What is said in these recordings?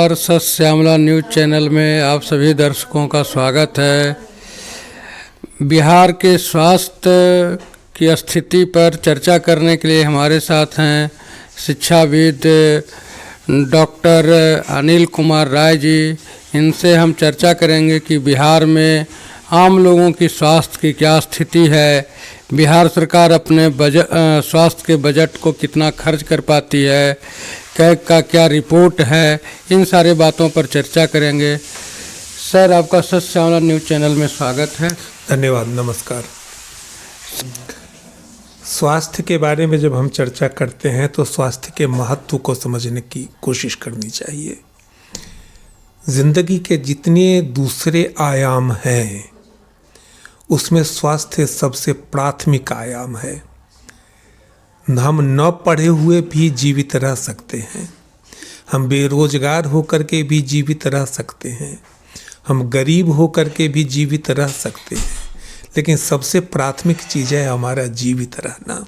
नमस्कार। सत Shyamala news channel में आप सभी दर्शकों का स्वागत है। बिहार के स्वास्थ्य की स्थिति पर चर्चा करने के लिए हमारे साथ हैं शिक्षाविद डॉक्टर अनिल कुमार राय जी। इनसे हम चर्चा करेंगे कि बिहार में आम लोगों की स्वास्थ्य की क्या स्थिति है, बिहार सरकार अपने स्वास्थ्य के बजट को कितना खर्च कर पाती है, कैग का क्या रिपोर्ट है, इन सारे बातों पर चर्चा करेंगे। सर, आपका सत श्यामला न्यूज़ चैनल में स्वागत है। धन्यवाद, नमस्कार। स्वास्थ्य के बारे में जब हम चर्चा करते हैं तो स्वास्थ्य के महत्व को समझने की कोशिश करनी चाहिए। जिंदगी के जितने दूसरे आयाम हैं उसमें स्वास्थ्य सबसे प्राथमिक आयाम है। हम न पढ़े हुए भी जीवित रह सकते हैं, हम बेरोजगार होकर के भी जीवित रह सकते हैं, हम गरीब होकर के भी जीवित रह सकते हैं, लेकिन सबसे प्राथमिक चीज़ है हमारा जीवित रहना।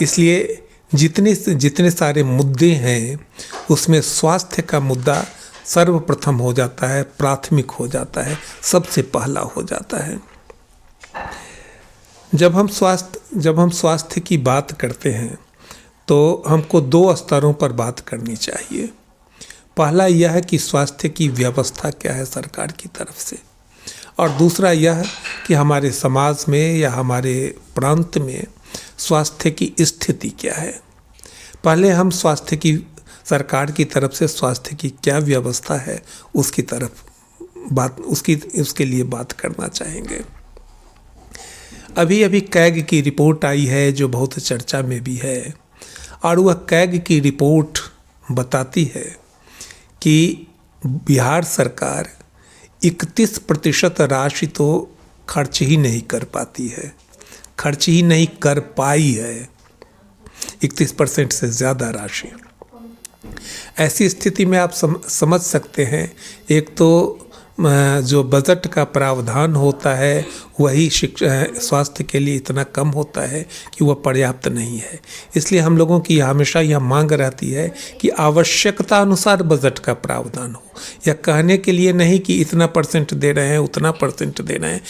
इसलिए जितने सारे मुद्दे हैं उसमें स्वास्थ्य का मुद्दा सर्वप्रथम हो जाता है, प्राथमिक हो जाता है, सबसे पहला हो जाता है। जब हम स्वास्थ्य की बात करते हैं तो हमको दो स्तरों पर बात करनी चाहिए। पहला यह है कि स्वास्थ्य की व्यवस्था क्या है सरकार की तरफ से, और दूसरा यह कि हमारे समाज में या हमारे प्रांत में स्वास्थ्य की स्थिति क्या है। पहले हम स्वास्थ्य की सरकार की तरफ से स्वास्थ्य की क्या व्यवस्था है उसके लिए बात करना चाहेंगे। अभी कैग की रिपोर्ट आई है जो बहुत चर्चा में भी है, और वह कैग की रिपोर्ट बताती है कि बिहार सरकार 31% राशि तो खर्च ही नहीं कर पाती है, खर्च ही नहीं कर पाई है, 31% से ज़्यादा राशि। ऐसी स्थिति में आप समझ सकते हैं, एक तो जो बजट का प्रावधान होता है वही स्वास्थ्य के लिए इतना कम होता है कि वह पर्याप्त नहीं है। इसलिए हम लोगों की हमेशा यह मांग रहती है कि आवश्यकता अनुसार बजट का प्रावधान हो, या कहने के लिए नहीं कि इतना परसेंट दे रहे हैं उतना परसेंट दे रहे हैं,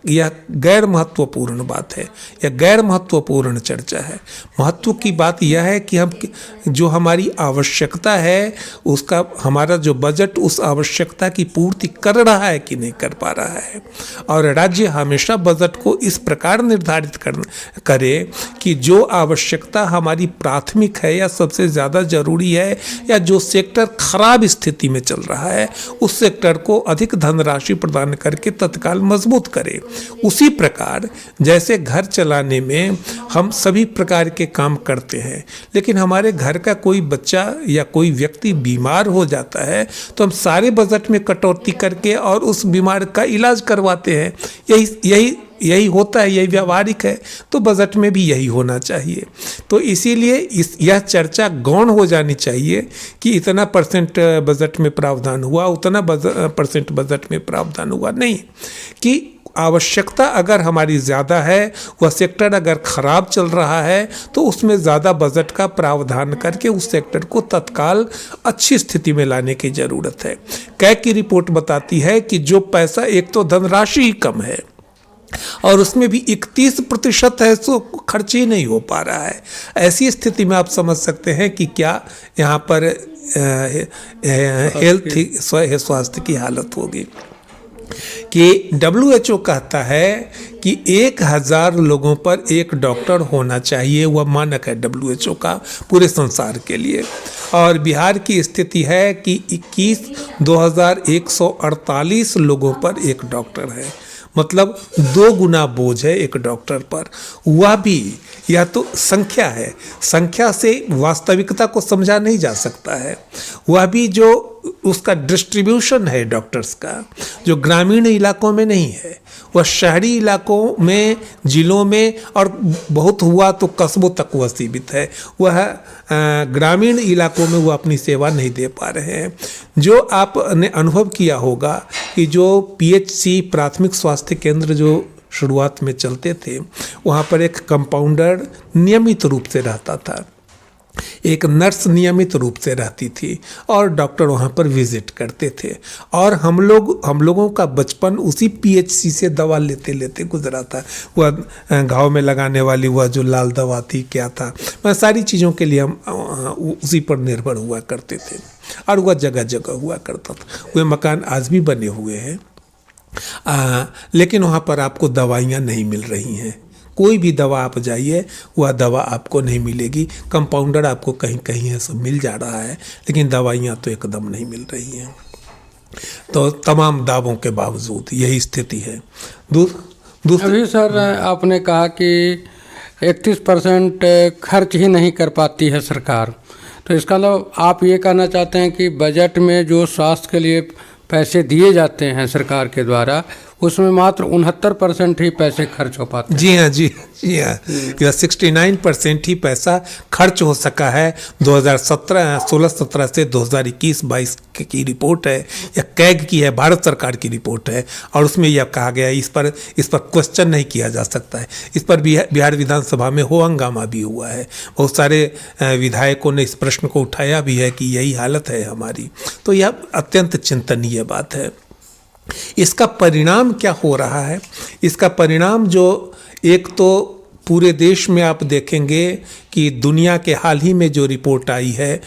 या गैर महत्वपूर्ण बात है या गैर महत्वपूर्ण चर्चा है। महत्व की बात यह है कि हम जो हमारी आवश्यकता है उसका हमारा जो बजट उस आवश्यकता की पूर्ति कर रहा है कि नहीं कर पा रहा है। और राज्य हमेशा बजट को इस प्रकार निर्धारित करे कि जो आवश्यकता हमारी प्राथमिक है या सबसे ज़्यादा जरूरी है, या जो सेक्टर खराब स्थिति में चल रहा है उस सेक्टर को अधिक धनराशि प्रदान करके तत्काल मजबूत करे। उसी प्रकार जैसे घर चलाने में हम सभी प्रकार के काम करते हैं, लेकिन हमारे घर का कोई बच्चा या कोई व्यक्ति बीमार हो जाता है तो हम सारे बजट में कटौती करके और उस बीमार का इलाज करवाते हैं। यही होता है, यही व्यावहारिक है। तो बजट में भी यही होना चाहिए। तो इसीलिए यह चर्चा गौण हो जानी चाहिए कि इतना परसेंट बजट में प्रावधान हुआ, उतना परसेंट बजट में प्रावधान हुआ नहीं। कि आवश्यकता अगर हमारी ज़्यादा है, वह सेक्टर अगर ख़राब चल रहा है तो उसमें ज़्यादा बजट का प्रावधान करके उस सेक्टर को तत्काल अच्छी स्थिति में लाने की ज़रूरत है। कैग की रिपोर्ट बताती है कि जो पैसा, एक तो धनराशि ही कम है और उसमें भी 31% है, तो खर्च ही नहीं हो पा रहा है। ऐसी स्थिति में आप समझ सकते हैं कि क्या यहाँ पर स्वास्थ्य की हालत होगी। कि WHO कहता है कि 1000 लोगों पर एक डॉक्टर होना चाहिए, वह मानक है WHO का पूरे संसार के लिए। और बिहार की स्थिति है कि 21,148 लोगों पर एक डॉक्टर है, मतलब 2 गुना बोझ है एक डॉक्टर पर। वह भी या तो संख्या है, संख्या से वास्तविकता को समझा नहीं जा सकता है। वह भी जो उसका डिस्ट्रीब्यूशन है डॉक्टर्स का, जो ग्रामीण इलाकों में नहीं है, वह शहरी इलाकों में, जिलों में, और बहुत हुआ तो कस्बों तक वह सीमित है। वह ग्रामीण इलाकों में वह अपनी सेवा नहीं दे पा रहे हैं। जो आपने अनुभव किया होगा कि जो PHC प्राथमिक स्वास्थ्य केंद्र जो शुरुआत में चलते थे, वहाँ पर एक कंपाउंडर नियमित रूप से रहता था। एक नर्स नियमित रूप से रहती थी और डॉक्टर वहाँ पर विजिट करते थे, और हम लोगों का बचपन उसी पीएचसी से दवा लेते लेते गुजरा था। वह घाव में लगाने वाली वह जो लाल दवा थी, क्या था, मैं सारी चीज़ों के लिए हम उसी पर निर्भर हुआ करते थे, और वह जगह जगह हुआ करता था। वे मकान आज भी बने हुए हैं, लेकिन वहाँ पर आपको दवाइयाँ नहीं मिल रही हैं। कोई भी दवा आप जाइए, वह दवा आपको नहीं मिलेगी। कंपाउंडर आपको कहीं कहीं है सब मिल जा रहा है, लेकिन दवाइयाँ तो एकदम नहीं मिल रही हैं। तो तमाम दावों के बावजूद यही स्थिति है। अभी सर आपने कहा कि 31% खर्च ही नहीं कर पाती है सरकार, तो इसका मतलब आप ये कहना चाहते हैं कि बजट में जो स्वास्थ्य के लिए पैसे दिए जाते हैं सरकार के द्वारा, उसमें मात्र 69% ही पैसे खर्च हो पाते हैं? जी हाँ, जी हाँ, 69% ही पैसा खर्च हो सका है। 2016-17 से 2021-22 की रिपोर्ट है, या कैग की है, भारत सरकार की रिपोर्ट है, और उसमें यह कहा गया है, इस पर क्वेश्चन नहीं किया जा सकता है। इस पर बिहार विधानसभा में हो हंगामा भी हुआ है, बहुत सारे विधायकों ने इस प्रश्न को उठाया भी है कि यही हालत है हमारी। तो यह अत्यंत चिंतनीय बात है। इसका परिणाम क्या हो रहा है? इसका परिणाम जो एक तो पूरे देश में आप देखेंगे कि दुनिया के हाल ही में जो रिपोर्ट आई है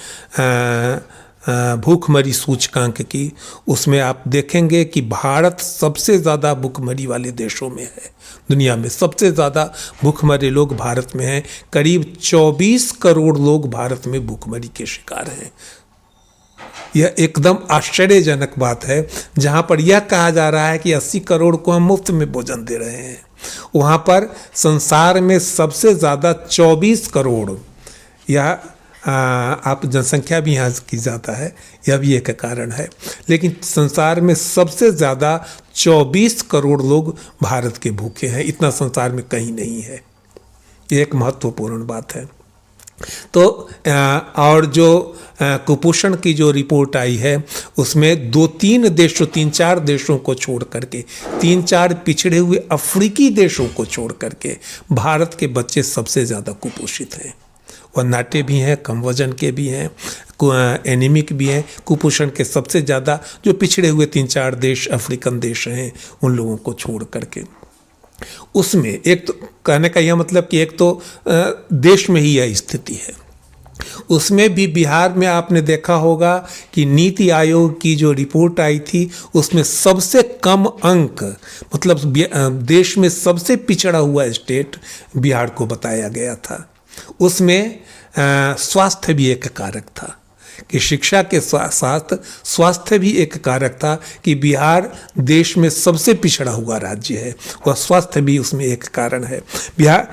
भूखमरी सूचकांक की, उसमें आप देखेंगे कि भारत सबसे ज़्यादा भूखमरी वाले देशों में है। दुनिया में सबसे ज़्यादा भूखमरे लोग भारत में हैं। करीब 24 करोड़ लोग भारत में भूखमरी के शिकार हैं। यह एकदम आश्चर्यजनक बात है। जहाँ पर यह कहा जा रहा है कि 80 करोड़ को हम मुफ्त में भोजन दे रहे हैं, वहाँ पर संसार में सबसे ज़्यादा 24 करोड़, यह आप जनसंख्या भी यहाँ की ज़्यादा है, यह भी एक कारण है, लेकिन संसार में सबसे ज़्यादा 24 करोड़ लोग भारत के भूखे हैं। इतना संसार में कहीं नहीं है। ये एक महत्वपूर्ण बात है। तो और जो कुपोषण की जो रिपोर्ट आई है, उसमें 3-4 देशों को छोड़ करके, 3-4 पिछड़े हुए अफ्रीकी देशों को छोड़ करके भारत के बच्चे सबसे ज़्यादा कुपोषित हैं। वह नाटे भी हैं, कम वजन के भी हैं, एनीमिक भी हैं। कुपोषण के सबसे ज़्यादा जो पिछड़े हुए 3-4 देश अफ्रीकन देश हैं, उन लोगों को छोड़ करके, उसमें एक तो कहने का यह मतलब कि एक तो देश में ही यह स्थिति है। उसमें भी बिहार में आपने देखा होगा कि नीति आयोग की जो रिपोर्ट आई थी, उसमें सबसे कम अंक, मतलब देश में सबसे पिछड़ा हुआ स्टेट बिहार को बताया गया था। उसमें स्वास्थ्य भी एक कारक था कि शिक्षा के साथ स्वास्थ्य भी एक कारक था कि बिहार देश में सबसे पिछड़ा हुआ राज्य है, वह स्वास्थ्य भी उसमें एक कारण है। बिहार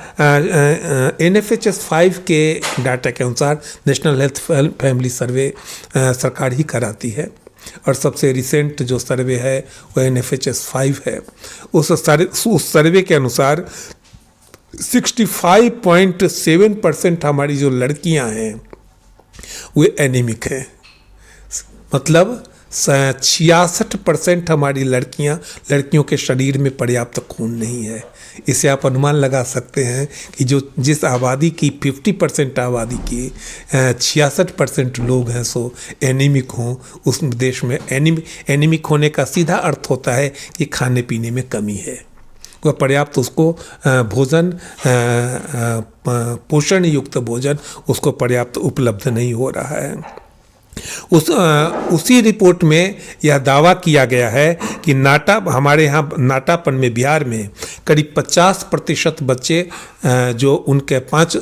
NFHS 5 के डाटा के अनुसार, नेशनल हेल्थ फैमिली सर्वे सरकार ही कराती है, और सबसे रिसेंट जो सर्वे है वह NFHS 5 है। उस सर्वे के अनुसार 65.7% हमारी जो लड़कियां हैं वे एनीमिक है। मतलब 66% हमारी लड़कियों के शरीर में पर्याप्त खून नहीं है। इसे आप अनुमान लगा सकते हैं कि जिस आबादी की 50% आबादी की 66% लोग हैं सो एनीमिक हों, उस देश में एनीमिक होने का सीधा अर्थ होता है कि खाने पीने में कमी है, वह पर्याप्त उसको भोजन, पोषण युक्त भोजन उसको पर्याप्त उपलब्ध नहीं हो रहा है। उसी रिपोर्ट में यह दावा किया गया है कि हमारे यहाँ नाटापन में बिहार में करीब 50% बच्चे जो उनके 5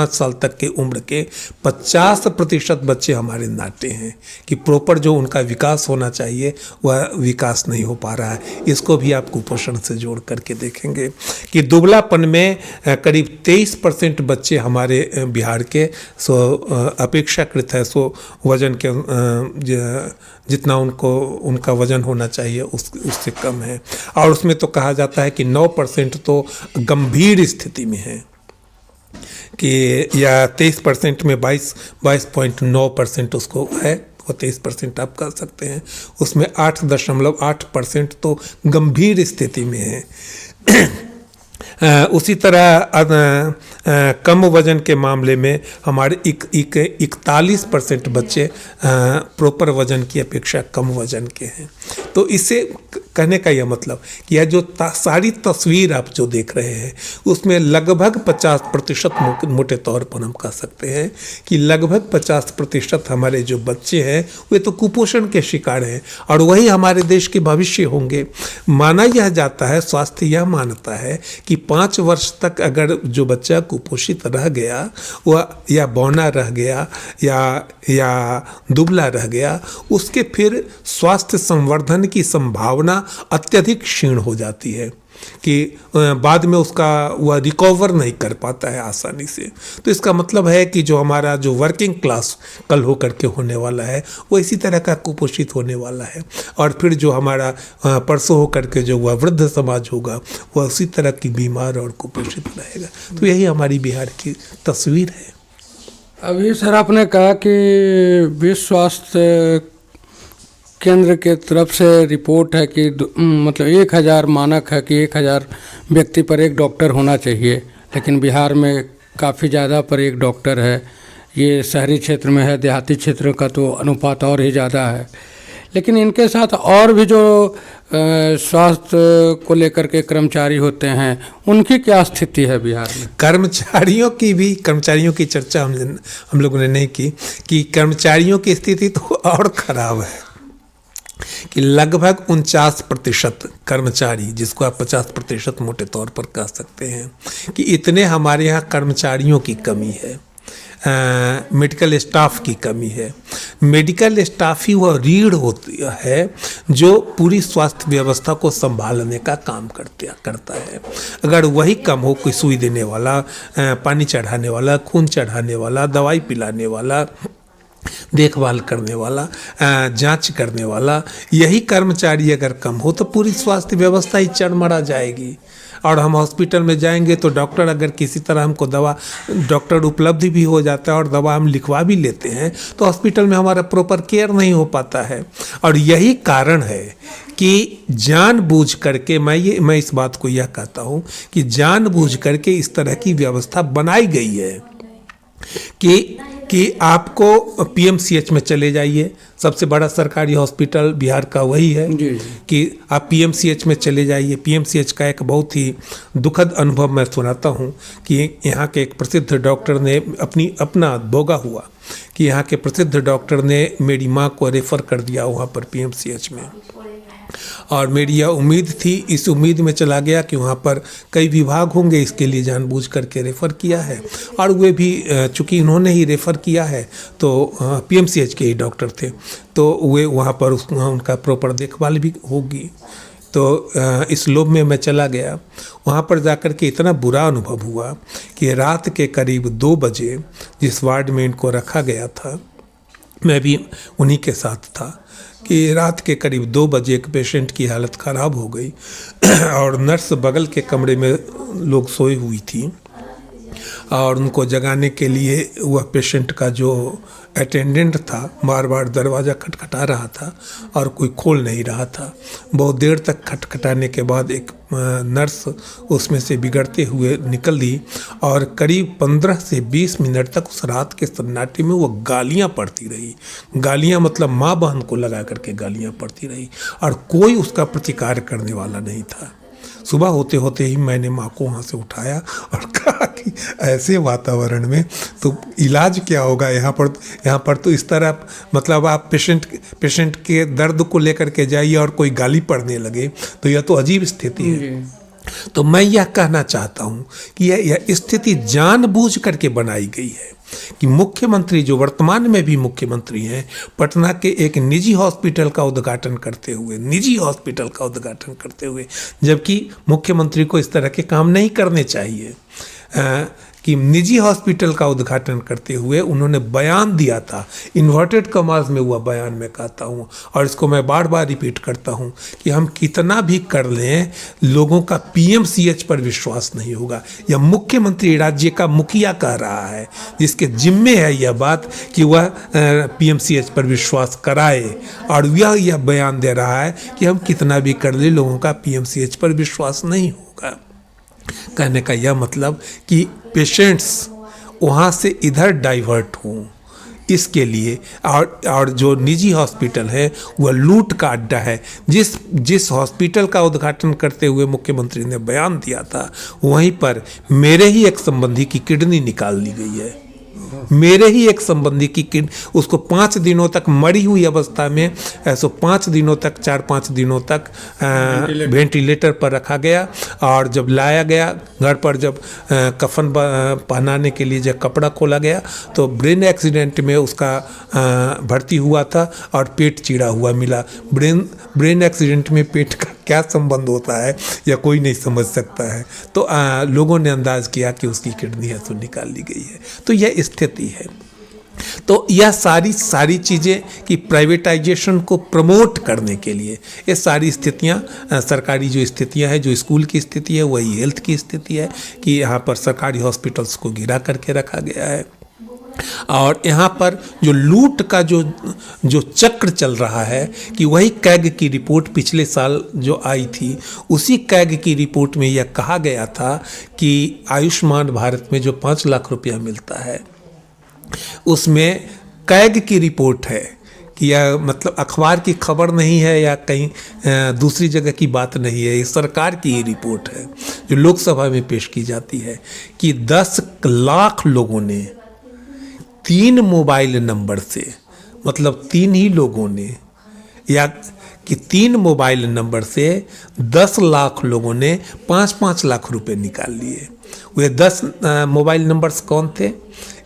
साल तक के उम्र के 50% बच्चे हमारे नाटे हैं, कि प्रॉपर जो उनका विकास होना चाहिए वह विकास नहीं हो पा रहा है। इसको भी आप कुपोषण से जोड़ करके देखेंगे कि दुबलापन में करीब 23% बच्चे हमारे बिहार के अपेक्षाकृत है सो वजन के जितना उनका वजन होना चाहिए उससे कम है। और उसमें तो कहा जाता है कि 9% तो गंभीर स्थिति में है, कि या 23% में 22.9% उसको है, वो 23% आप कह सकते हैं। उसमें 8.8% तो गंभीर स्थिति में है। उसी तरह कम वजन के मामले में हमारे 41% बच्चे प्रॉपर वजन की अपेक्षा कम वजन के हैं। तो इससे कहने का यह मतलब कि यह जो सारी तस्वीर आप जो देख रहे हैं उसमें लगभग 50% मोटे तौर पर हम कह सकते हैं कि लगभग 50% हमारे जो बच्चे हैं वे तो कुपोषण के शिकार हैं और वही हमारे देश के भविष्य होंगे। माना यह जाता है, स्वास्थ्य यह मानता है कि 5 वर्ष तक अगर जो बच्चा कुपोषित रह गया वह या बौना रह गया या दुबला रह गया, उसके फिर स्वास्थ्य संवर्धन की संभावना अत्यधिक क्षीण हो जाती है कि बाद में उसका वह रिकवर नहीं कर पाता है आसानी से। तो इसका मतलब है कि जो हमारा जो वर्किंग क्लास कल होकर के होने वाला है वो इसी तरह का कुपोषित होने वाला है और फिर जो हमारा परसों होकर के जो वह वृद्ध समाज होगा वह उसी तरह की बीमार और कुपोषित रहेगा। तो यही हमारी बिहार की तस्वीर है। अभी सर आपने कहा कि विश्व स्वास्थ्य केंद्र के तरफ से रिपोर्ट है कि मतलब 1000 मानक है कि 1000 व्यक्ति पर एक डॉक्टर होना चाहिए, लेकिन बिहार में काफ़ी ज़्यादा पर एक डॉक्टर है। ये शहरी क्षेत्र में है, देहाती क्षेत्र का तो अनुपात और ही ज़्यादा है। लेकिन इनके साथ और भी जो स्वास्थ्य को लेकर के कर्मचारी होते हैं उनकी क्या स्थिति है बिहार में? कर्मचारियों की चर्चा हम लोगों ने नहीं की कि कर्मचारियों की स्थिति तो और ख़राब है कि लगभग 49% कर्मचारी, जिसको आप 50% मोटे तौर पर कह सकते हैं, कि इतने हमारे यहाँ कर्मचारियों की कमी है। मेडिकल स्टाफ की कमी है। मेडिकल स्टाफ ही वह रीढ़ होती है जो पूरी स्वास्थ्य व्यवस्था को संभालने का काम करता है। अगर वही कम हो, कोई सुई देने वाला, पानी चढ़ाने वाला, खून चढ़ाने वाला, दवाई पिलाने वाला, देखभाल करने वाला, जांच करने वाला, यही कर्मचारी अगर कम हो तो पूरी स्वास्थ्य व्यवस्था ही चरमरा जाएगी। और हम हॉस्पिटल में जाएंगे तो डॉक्टर अगर किसी तरह हमको डॉक्टर उपलब्ध भी हो जाता है और दवा हम लिखवा भी लेते हैं तो हॉस्पिटल में हमारा प्रॉपर केयर नहीं हो पाता है। और यही कारण है कि जानबूझ करके मैं इस बात को यह कहता हूँ कि जानबूझ करके इस तरह की व्यवस्था बनाई गई है कि आपको पीएमसीएच में चले जाइए। सबसे बड़ा सरकारी हॉस्पिटल बिहार का वही है कि आप पीएमसीएच में चले जाइए। पीएमसीएच का एक बहुत ही दुखद अनुभव मैं सुनाता हूँ कि यहाँ के एक प्रसिद्ध डॉक्टर ने अपना भोगा हुआ कि यहाँ के प्रसिद्ध डॉक्टर ने मेरी माँ को रेफ़र कर दिया वहाँ पर पीएमसीएच में। और मेरी यह उम्मीद थी, इस उम्मीद में चला गया कि वहाँ पर कई विभाग होंगे, इसके लिए जानबूझ करके रेफ़र किया है। और वे भी चूँकि इन्होंने ही रेफ़र किया है तो पीएमसीएच के ही डॉक्टर थे तो वे वहाँ पर उनका प्रॉपर देखभाल भी होगी। तो इस लोभ में मैं चला गया। वहाँ पर जाकर के इतना बुरा अनुभव हुआ कि रात के करीब 2 बजे जिस वार्ड में इनको रखा गया था, मैं भी उन्हीं के साथ था, कि रात के करीब 2 बजे एक पेशेंट की हालत ख़राब हो गई और नर्स बगल के कमरे में लोग सोई हुई थी और उनको जगाने के लिए वह पेशेंट का जो अटेंडेंट था बार बार दरवाज़ा खटखटा रहा था और कोई खोल नहीं रहा था। बहुत देर तक खटखटाने के बाद एक नर्स उसमें से बिगड़ते हुए निकल दी और करीब 15 से 20 मिनट तक उस रात के सन्नाटे में वो गालियाँ पड़ती रही। गालियाँ मतलब माँ बहन को लगा करके गालियाँ पड़ती रही और कोई उसका प्रतिकार करने वाला नहीं था। सुबह होते होते ही मैंने माँ को वहाँ से उठाया और कहा कि ऐसे वातावरण में तो इलाज क्या होगा, यहाँ पर तो इस तरह मतलब आप पेशेंट के दर्द को लेकर के जाइए और कोई गाली पड़ने लगे तो यह तो अजीब स्थिति है। तो मैं यह कहना चाहता हूँ कि यह स्थिति जानबूझ करके बनाई गई है कि मुख्यमंत्री जो वर्तमान में भी मुख्यमंत्री हैं, पटना के एक निजी हॉस्पिटल का उद्घाटन करते हुए जबकि मुख्यमंत्री को इस तरह के काम नहीं करने चाहिए, कि निजी हॉस्पिटल का उद्घाटन करते हुए उन्होंने बयान दिया था, इन्वर्टेड कॉमास में हुआ बयान मैं कहता हूँ और इसको मैं बार बार रिपीट करता हूँ कि हम कितना भी कर लें लोगों का पीएमसीएच पर विश्वास नहीं होगा। यह मुख्यमंत्री राज्य का मुखिया कह रहा है जिसके जिम्मे है यह बात कि वह पीएमसीएच पर विश्वास कराए और यह बयान दे रहा है कि हम कितना भी कर लें लोगों का पीएमसीएच पर विश्वास नहीं होगा। कहने का यह मतलब कि पेशेंट्स वहाँ से इधर डाइवर्ट हों, इसके लिए। और जो निजी हॉस्पिटल है वह लूट का अड्डा है। जिस हॉस्पिटल का उद्घाटन करते हुए मुख्यमंत्री ने बयान दिया था, वहीं पर मेरे ही एक संबंधी की किडनी निकाल ली गई है। मेरे ही एक संबंधी की किडनी, उसको 5 दिनों तक मरी हुई अवस्था में, ऐसो 5 दिनों तक, 4-5 दिनों तक वेंटिलेटर पर रखा गया। और जब लाया गया घर पर, जब कफन पहनाने के लिए जब कपड़ा खोला गया, तो ब्रेन एक्सीडेंट में उसका भर्ती हुआ था और पेट चिरा हुआ मिला। ब्रेन एक्सीडेंट में पेट का क्या संबंध होता है या कोई नहीं समझ सकता है। तो लोगों ने अंदाज किया कि उसकी किडनी है तो निकाल ली गई है। तो यह स्थिति है। तो यह सारी चीज़ें कि प्राइवेटाइजेशन को प्रमोट करने के लिए ये सारी स्थितियां, सरकारी जो स्थितियां हैं, जो स्कूल की स्थिति है वही हेल्थ की स्थिति है कि यहाँ पर सरकारी हॉस्पिटल्स को गिरा करके रखा गया है। और यहाँ पर जो लूट का जो चक्र चल रहा है कि वही कैग की रिपोर्ट पिछले साल जो आई थी, उसी कैग की रिपोर्ट में यह कहा गया था कि आयुष्मान भारत में जो 5 लाख रुपया मिलता है, उसमें कैग की रिपोर्ट है कि यह मतलब अखबार की खबर नहीं है या कहीं दूसरी जगह की बात नहीं है, ये सरकार की ये रिपोर्ट है जो लोकसभा में पेश की जाती है कि 10 लाख लोगों ने 3 मोबाइल नंबर से, मतलब 3 ही लोगों ने, या कि 3 मोबाइल नंबर से 10 लाख लोगों ने 5-5 लाख रुपए निकाल लिए। वे 10 मोबाइल नंबर्स कौन थे?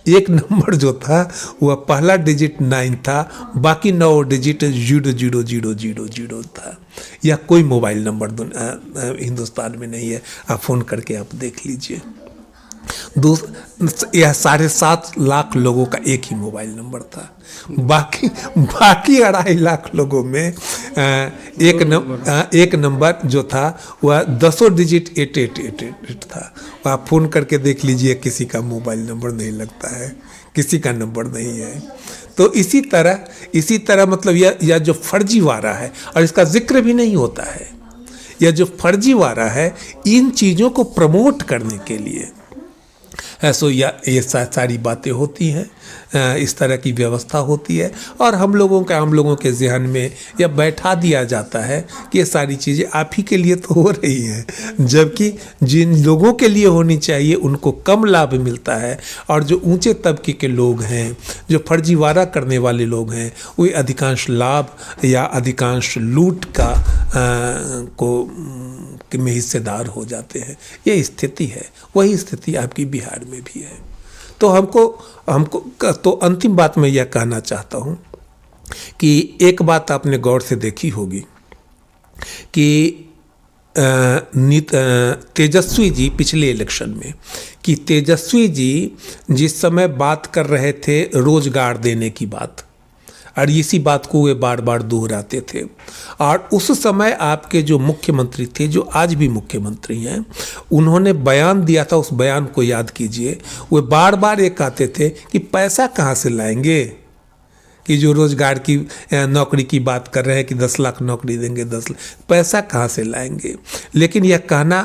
एक नंबर जो था वह पहला डिजिट 9 था, बाकी 9 डिजिट 000000 था। यह कोई मोबाइल नंबर हिंदुस्तान में नहीं है, आप फ़ोन करके आप देख लीजिए। यह 7.5 लाख लोगों का एक ही मोबाइल नंबर था। बाकी 2.5 लाख लोगों में एक नंबर जो था वह 10 डिजिट 8888 था। आप फ़ोन करके देख लीजिए, किसी का मोबाइल नंबर नहीं लगता है, किसी का नंबर नहीं है। तो इसी तरह मतलब यह जो फर्जीवाड़ा है, और इसका जिक्र भी नहीं होता है, यह जो फर्जीवाड़ा है, इन चीज़ों को प्रमोट करने के लिए सो ये सारी बातें होती हैं, इस तरह की व्यवस्था होती है। और हम लोगों के जहन में यह बैठा दिया जाता है कि ये सारी चीज़ें आप ही के लिए तो हो रही हैं, जबकि जिन लोगों के लिए होनी चाहिए उनको कम लाभ मिलता है। और जो ऊंचे तबके के लोग हैं, जो फर्जीवाड़ा करने वाले लोग हैं, वे अधिकांश लाभ या अधिकांश लूट का में हिस्सेदार हो जाते हैं। ये स्थिति है, वही स्थिति आपकी बिहार में भी है। तो हमको तो अंतिम बात मैं यह कहना चाहता हूँ कि एक बात आपने गौर से देखी होगी कि तेजस्वी जी पिछले इलेक्शन में, कि तेजस्वी जी जिस समय बात कर रहे थे रोजगार देने की बात, और इसी बात को वे बार बार दोहराते थे। और उस समय आपके जो मुख्यमंत्री थे, जो आज भी मुख्यमंत्री हैं, उन्होंने बयान दिया था, उस बयान को याद कीजिए। वे बार बार ये कहते थे कि पैसा कहाँ से लाएंगे, कि जो रोजगार की नौकरी की बात कर रहे हैं कि 10 लाख नौकरी देंगे, 10 लाख, पैसा कहाँ से लाएंगे। लेकिन यह कहना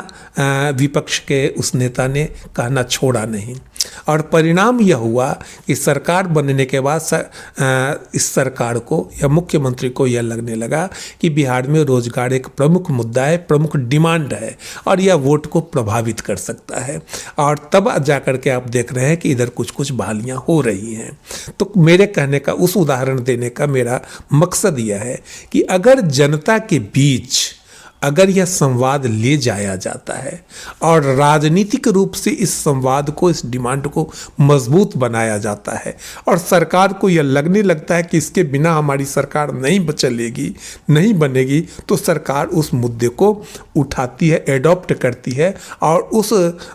विपक्ष के उस नेता ने कहना छोड़ा नहीं। और परिणाम यह हुआ कि सरकार बनने के बाद इस सरकार को या मुख्यमंत्री को यह लगने लगा कि बिहार में रोजगार एक प्रमुख मुद्दा है, प्रमुख डिमांड है, और यह वोट को प्रभावित कर सकता है। और तब जाकर के आप देख रहे हैं कि इधर कुछ कुछ बहालियाँ हो रही हैं। तो मेरे कहने का, उस उदाहरण देने का मेरा मकसद यह है कि अगर जनता के बीच अगर यह संवाद ले जाया जाता है और राजनीतिक रूप से इस संवाद को, इस डिमांड को मजबूत बनाया जाता है, और सरकार को यह लगने लगता है कि इसके बिना हमारी सरकार नहीं चलेगी, नहीं बनेगी, तो सरकार उस मुद्दे को उठाती है, एडॉप्ट करती है, और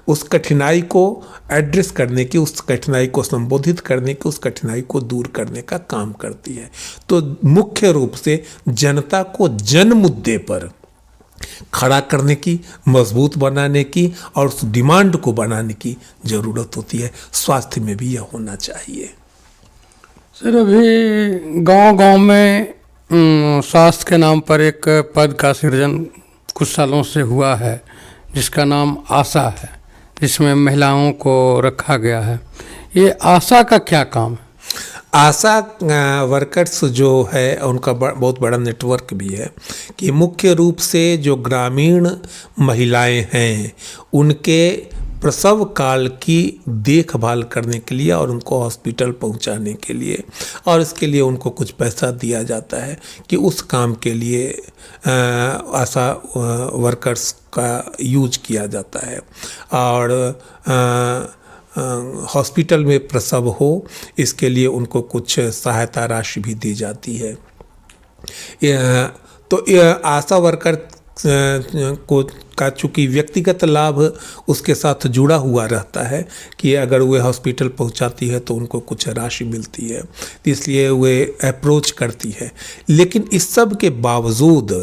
उस कठिनाई को एड्रेस करने की, उस कठिनाई को संबोधित करने की, उस कठिनाई को दूर करने का काम करती है। तो मुख्य रूप से जनता को जन मुद्दे पर खड़ा करने की, मजबूत बनाने की, और उस डिमांड को बनाने की ज़रूरत होती है। स्वास्थ्य में भी यह होना चाहिए। सर, अभी गांव-गांव में स्वास्थ्य के नाम पर एक पद का सृजन कुछ सालों से हुआ है, जिसका नाम आशा है, जिसमें महिलाओं को रखा गया है। ये आशा का क्या काम है? आशा वर्कर्स जो है उनका बहुत बड़ा नेटवर्क भी है कि मुख्य रूप से जो ग्रामीण महिलाएं हैं उनके प्रसव काल की देखभाल करने के लिए और उनको हॉस्पिटल पहुंचाने के लिए, और इसके लिए उनको कुछ पैसा दिया जाता है कि उस काम के लिए आशा वर्कर्स का यूज किया जाता है। और हॉस्पिटल में प्रसव हो इसके लिए उनको कुछ सहायता राशि भी दी जाती है। तो आशा वर्कर को का चूँकि व्यक्तिगत लाभ उसके साथ जुड़ा हुआ रहता है कि अगर वे हॉस्पिटल पहुंचाती है तो उनको कुछ राशि मिलती है, इसलिए वे अप्रोच करती है। लेकिन इस सब के बावजूद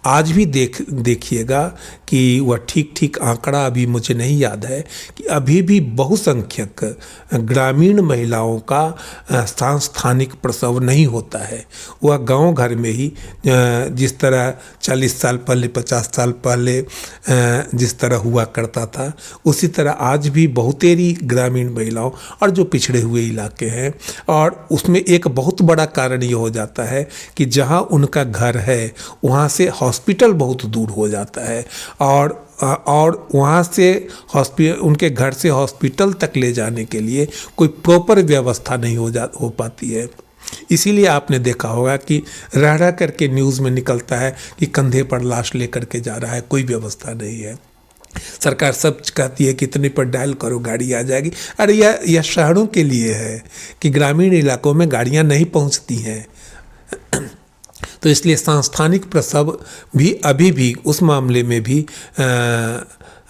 आज भी देखिएगा कि वह ठीक आंकड़ा अभी मुझे नहीं याद है कि अभी भी बहुसंख्यक ग्रामीण महिलाओं का सांस्थानिक प्रसव नहीं होता है। वह गांव घर में ही जिस तरह 40 साल पहले 50 साल पहले जिस तरह हुआ करता था उसी तरह आज भी बहुतेरी ग्रामीण महिलाओं और जो पिछड़े हुए इलाके हैं, और उसमें एक बहुत बड़ा कारण ये हो जाता है कि जहाँ उनका घर है वहाँ से हॉस्पिटल बहुत दूर हो जाता है, और वहाँ से उनके घर से हॉस्पिटल तक ले जाने के लिए कोई प्रॉपर व्यवस्था नहीं हो पाती है। इसीलिए आपने देखा होगा कि रह करके न्यूज़ में निकलता है कि कंधे पर लाश लेकर के जा रहा है, कोई व्यवस्था नहीं है। सरकार सब कहती है कि इतने पर डायल करो गाड़ी आ जाएगी। अरे यह शहरों के लिए है कि ग्रामीण इलाकों में गाड़ियां नहीं पहुंचती हैं। तो इसलिए सांस्थानिक प्रसव भी अभी भी उस मामले में भी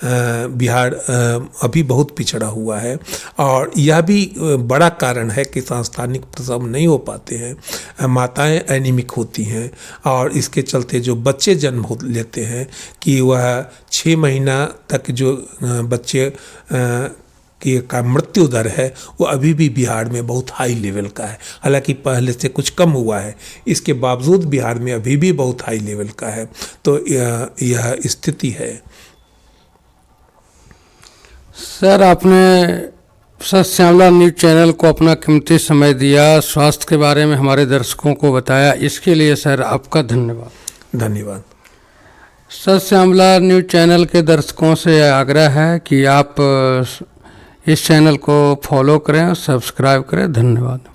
बिहार अभी बहुत पिछड़ा हुआ है, और यह भी बड़ा कारण है कि सांस्थानिक प्रसव नहीं हो पाते हैं। माताएं एनीमिक होती हैं और इसके चलते जो बच्चे जन्म लेते हैं कि वह 6 महीना तक जो बच्चे का मृत्यु दर है वो अभी भी बिहार में बहुत हाई लेवल का है। हालांकि पहले से कुछ कम हुआ है, इसके बावजूद बिहार में अभी भी बहुत हाई लेवल का है। तो यह स्थिति है। सर, आपने सच श्यामला न्यूज़ चैनल को अपना कीमती समय दिया, स्वास्थ्य के बारे में हमारे दर्शकों को बताया, इसके लिए सर आपका धन्यवाद। धन्यवाद। सच श्यामला न्यूज़ चैनल के दर्शकों से आग्रह है कि आप इस चैनल को फॉलो करें और सब्सक्राइब करें। धन्यवाद।